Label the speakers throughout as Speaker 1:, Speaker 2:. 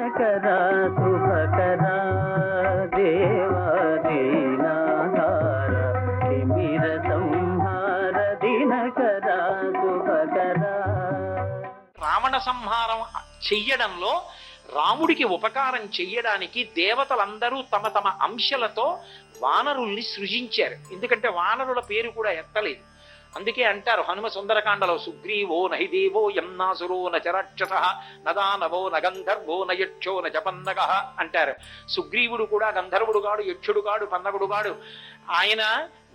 Speaker 1: దినకరా శుభకరా దేవా దీనాధార తిమిర సంహార దినకరా శుభకరా.
Speaker 2: రావణ సంహారం చెయ్యడంలో రాముడికి ఉపకారం చెయ్యడానికి దేవతలందరూ తమ తమ అంశలతో వానరుల్ని సృజించారు. ఎందుకంటే వానరుల పేరు కూడా ఎత్తలేదు. అందుకే అంటారు హనుమ సుందరకాండలో సుగ్రీవో నహిదేవో యమ్నాసురో నచరాక్షస నదానవో నగంధర్వో నయక్షో నజపన్నగ అంటారు. సుగ్రీవుడు కూడా గంధర్వుడు గాడు, యక్షుడు గాడు, పన్నగుడు గాడు. ఆయన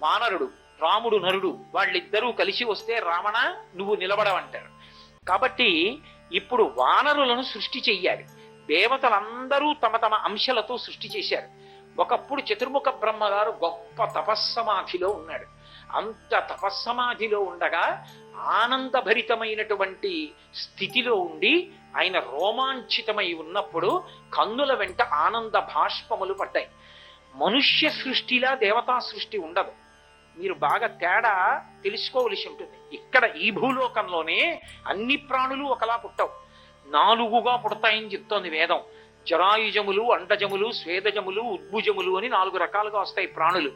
Speaker 2: వానరుడు, రాముడు నరుడు. వాళ్ళిద్దరూ కలిసి వస్తే రావణ నువ్వు నిలబడవంటారు. కాబట్టి ఇప్పుడు వానరులను సృష్టి చెయ్యాలి. దేవతలందరూ తమ తమ అంశలతో సృష్టి చేశారు. ఒకప్పుడు చతుర్ముఖ బ్రహ్మగారు గొప్ప తపస్సమాధిలో ఉన్నాడు. అంత తపస్సమాధిలో ఉండగా ఆనందభరితమైనటువంటి స్థితిలో ఉండి ఆయన రోమాంచితమై ఉన్నప్పుడు కన్నుల వెంట ఆనంద భాష్పములు పడ్డాయి. మనుష్య సృష్టిలా దేవతా సృష్టి ఉండదు. మీరు బాగా తేడా తెలుసుకోవలసి ఉంటుంది. ఇక్కడ ఈ భూలోకంలోనే అన్ని ప్రాణులు ఒకలా పుట్టవు, 4గా పుడతాయని చెప్తోంది వేదం. జరాయుజములు, అండజములు, స్వేదజములు, ఉద్భుజములు అని 4 రకాలుగా వస్తాయి ప్రాణులు.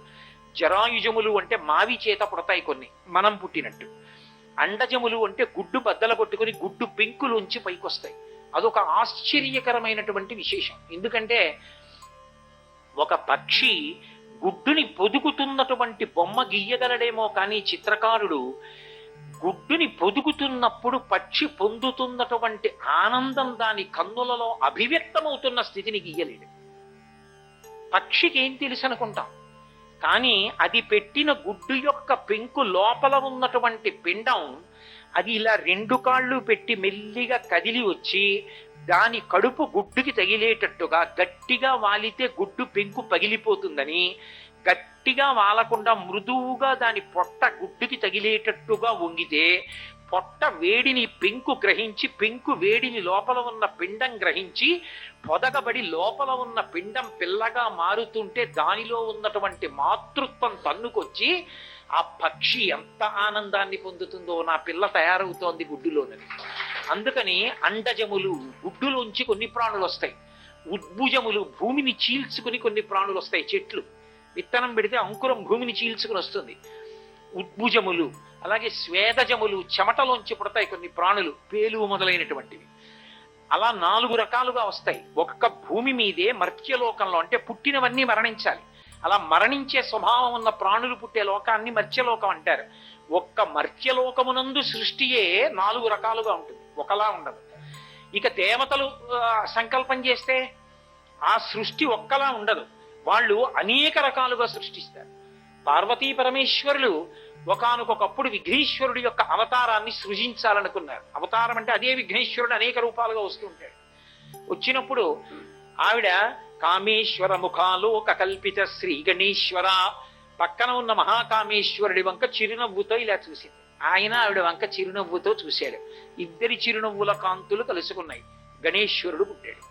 Speaker 2: జరాయుజములు అంటే మావి చేత పుడతాయి కొన్ని, మనం పుట్టినట్టు. అండజములు అంటే గుడ్డు బద్దల కొట్టుకుని గుడ్డు పెంకులోంచి పైకొస్తాయి. అదొక ఆశ్చర్యకరమైనటువంటి విశేషం. ఎందుకంటే ఒక పక్షి గుడ్డుని పొదుగుతున్నటువంటి బొమ్మ గీయగలడేమో కానీ చిత్రకారుడు గుడ్డుని పొదుగుతున్నప్పుడు పక్షి పొందుతున్నటువంటి ఆనందం దాని కన్నులలో అభివ్యక్తమవుతున్న స్థితిని గీయలేడు. పక్షికి ఏం తెలుసు అనుకుంటాం, కానీ అది పెట్టిన గుడ్డు యొక్క పెంకు లోపల ఉన్నటువంటి పిండం అది ఇలా 2 కాళ్ళు పెట్టి మెల్లిగా కదిలి వచ్చి దాని కడుపు గుడ్డుకి తగిలేటట్టుగా గట్టిగా వాలితే గుడ్డు పెంకు పగిలిపోతుందని, గట్టిగా వాలకుండా మృదువుగా దాని పొట్ట గుడ్డుకి తగిలేటట్టుగా వంగితే పొట్ట వేడిని పెంకు గ్రహించి, పెంకు వేడిని లోపల ఉన్న పిండం గ్రహించి పొదగబడి లోపల ఉన్న పిండం పిల్లగా మారుతుంటే దానిలో ఉన్నటువంటి మాతృత్వం తన్నుకొచ్చి ఆ పక్షి ఎంత ఆనందాన్ని పొందుతుందో, నా పిల్ల తయారవుతోంది గుడ్డులోనని. అందుకని అండజములు గుడ్డులోంచి కొన్ని ప్రాణులు వస్తాయి, ఉద్భుజములు భూమిని చీల్చుకుని కొన్ని ప్రాణులు వస్తాయి. చెట్లు విత్తనం పెడితే అంకురం భూమిని చీల్చుకుని వస్తుంది, ఉద్భుజములు. అలాగే స్వేదజములు చెమటలోంచి పుడతాయి కొన్ని ప్రాణులు, పేలు మొదలైనటువంటివి. అలా 4 రకాలుగా వస్తాయి. ఒక్క భూమి మీదే మర్త్యలోకంలో అంటే పుట్టినవన్నీ మరణించాలి. అలా మరణించే స్వభావం ఉన్న ప్రాణులు పుట్టే లోకాన్ని మర్త్యలోకం అంటారు. ఒక్క మర్త్యలోకమునందు సృష్టియే 4 రకాలుగా ఉంటుంది, ఒకలా ఉండదు. ఇక దేవతలు సంకల్పం చేస్తే ఆ సృష్టి ఒక్కలా ఉండదు, వాళ్ళు అనేక రకాలుగా సృష్టిస్తారు. పార్వతీ పరమేశ్వరులు ఒకానొకప్పుడు విఘ్నేశ్వరుడి యొక్క అవతారాన్ని సృజించాలనుకున్నారు. అవతారం అంటే అదే విఘ్నేశ్వరుడు అనేక రూపాలుగా వస్తుంటాడు. వచ్చినప్పుడు ఆవిడ కామేశ్వర ముఖాలోక కల్పిత శ్రీ గణేశ్వర పక్కన ఉన్న మహాకామేశ్వరుడి వంక చిరునవ్వుతో ఇలా చూసింది. ఆయన ఆవిడ వంక చిరునవ్వుతో చూశాడు. ఇద్దరి చిరునవ్వుల కాంతులు కలుసుకున్నాయి. గణేశ్వరుడు పుట్టాడు.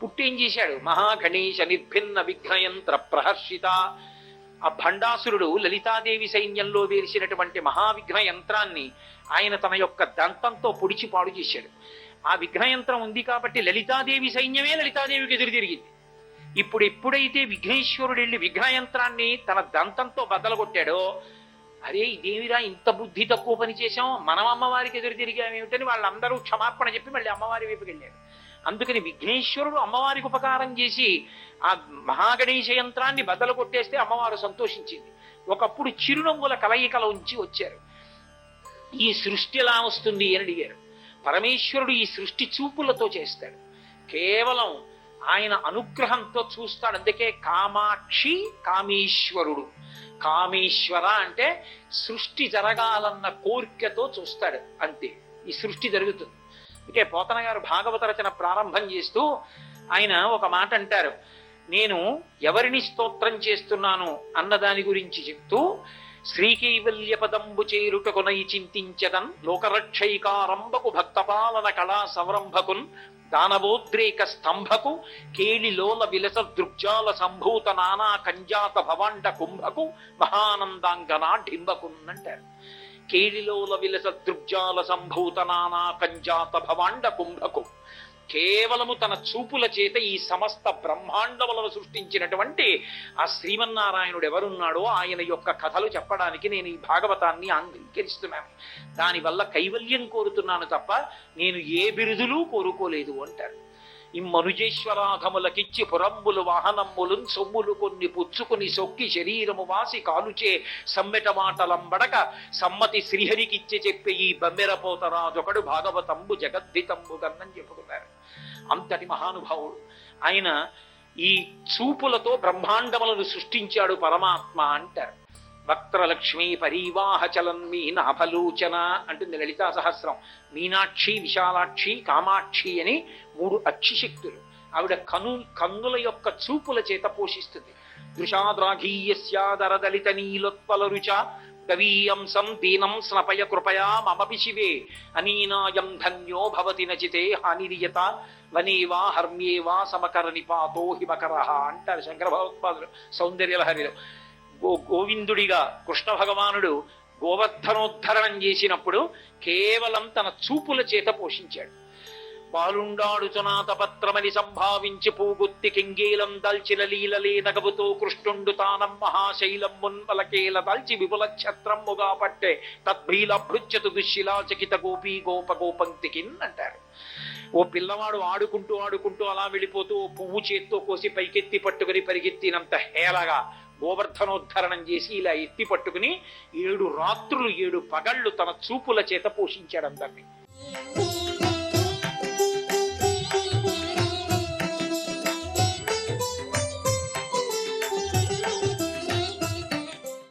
Speaker 2: పుట్టేం చేశాడు? మహాగణేశ నిర్భిన్న విఘ్నయంత్ర ప్రహర్షిత. ఆ భండాసురుడు లలితాదేవి సైన్యంలో వేసినటువంటి మహావిఘ్న యంత్రాన్ని ఆయన తన యొక్క దంతంతో పొడిచి పాడు చేశాడు. ఆ విఘ్నయంత్రం ఉంది కాబట్టి లలితాదేవి సైన్యమే లలితాదేవికి ఎదురు తిరిగింది. ఎప్పుడైతే విఘ్నేశ్వరుడు వెళ్ళి విఘ్నయంత్రాన్ని తన దంతంతో బద్దలగొట్టాడో, అరే ఇదేమిరా ఇంత బుద్ధి తక్కువ పని చేశాం, మనం అమ్మవారికి ఎదురు తిరిగామేమిటని వాళ్ళందరూ క్షమాపణ చెప్పి మళ్ళీ అమ్మవారి వైపుకి వెళ్ళారు. అందుకని విఘ్నేశ్వరుడు అమ్మవారికి ఉపకారం చేసి ఆ మహాగణేశ యంత్రాన్ని బద్దలు కొట్టేస్తే అమ్మవారు సంతోషించింది. ఒకప్పుడు చిరునవ్వుల కలయికల ఉంచి వచ్చారు. ఈ సృష్టి ఎలా వస్తుంది అని అడిగారు. పరమేశ్వరుడు ఈ సృష్టి చూపులతో చేస్తాడు, కేవలం ఆయన అనుగ్రహంతో చూస్తాడు. అందుకే కామాక్షి కామేశ్వరుడు. కామేశ్వర అంటే సృష్టి జరగాలన్న కోరికతో చూస్తాడు, అంతే ఈ సృష్టి జరుగుతుంది. అందుకే పోతన గారు భాగవత రచన ప్రారంభం చేస్తూ ఆయన ఒక మాట అంటారు, నేను ఎవరిని స్తోత్రం చేస్తున్నాను అన్నదాని గురించి చెప్తూ, శ్రీకైవల్య పదంబు చేరుటకునై చింతించదన్ లోకరక్షైకారంభకు భక్తపాలన కళా సంరంభకున్ దానవోద్రేక స్తంభకు కేళిలోల విలస దృగ్జాల సంభూత నానా కంజాత భవాండ కుంభకు మహానందాంగనా ఢింబకున్ అంటారు. కేళిలోల విలస దృగ్జాల సంభూత నానా కంజాత భవాండ కుంభకు కేవలము తన చూపుల చేత ఈ సమస్త బ్రహ్మాండములను సృష్టించినటువంటి ఆ శ్రీమన్నారాయణుడు ఎవరున్నాడో ఆయన యొక్క కథలు చెప్పడానికి నేను ఈ భాగవతాన్ని అంగీకరిస్తున్నాను. దానివల్ల కైవల్యం కోరుతున్నాను తప్ప నేను ఏ బిరుదులు కోరుకోలేదు అంటారు. ఇమ్మనుజేశ్వరాధములకిచ్చి పురంబులు వాహనమ్ములు సొమ్ములు కొన్ని పుచ్చుకుని సొక్కి శరీరము వాసి కాలుచే సమ్మెట మాటలంబడక సమ్మతి శ్రీహరికిచ్చి చెప్పే ఈ బమ్మెరపోతరాజొకడు భాగవతంబు జగద్ధితంబు గన్నని చెప్పుకున్నారు. అంతటి మహానుభావుడు ఆయన. ఈ చూపులతో బ్రహ్మాండములను సృష్టించాడు పరమాత్మ అంటారు. వక్త్రలక్ష్మీ పరీవాహ చలన్మీ నాభలోచన అంటుంది లలితా సహస్రం. మీనాక్షి, విశాలాక్షి, కామాక్షి అని 3 అక్షిశక్తులు. ఆవిడ కన్నుల యొక్క చూపుల చేత పోషిస్తుంది. దృశాద్రాఘీయస్యాదరదలిత నీలోత్పల రుచ కవీయంసం దీనం స్నపయ కృపయా మమపి శివే అనీనాయం ధన్యో భవతి నచితే హానిరియత వనేవా హర్మ్యేవా సమకర నిపాతో హిమకర అంటారు శంకర భగవత్పాదులు సౌందర్యలహరిలో. గోవిందుడిగా కృష్ణ భగవానుడు గోవర్ధనోద్ధరణం చేసినప్పుడు కేవలం తన చూపుల చేత పోషించాడు. బాలుండాడుచునాతపత్రమని సంభావించి పూగుత్తి కింగేలం దాల్చిన లీలలే నగవుతో కృష్ణుండు తానం మహాశైలం మున్వలకేల దాల్చి విపుల ఛత్రమ్ముగా పట్టే తద్భీల భృత్యతు దుశ్శిలాచకిత గోపీ గోప గోపంక్తికిన్ అంటారు. ఓ పిల్లవాడు ఆడుకుంటూ ఆడుకుంటూ అలా వెళ్ళిపోతూ పువ్వు చేత్తో కోసి పైకెత్తి పట్టుకుని పరిగెత్తినంత హేళగా గోవర్ధనోద్ధరణం చేసి ఇలా ఎత్తి పట్టుకుని 7 రాత్రులు 7 పగళ్ళు తన చూపుల చేత పోషించాడు అందరినీ.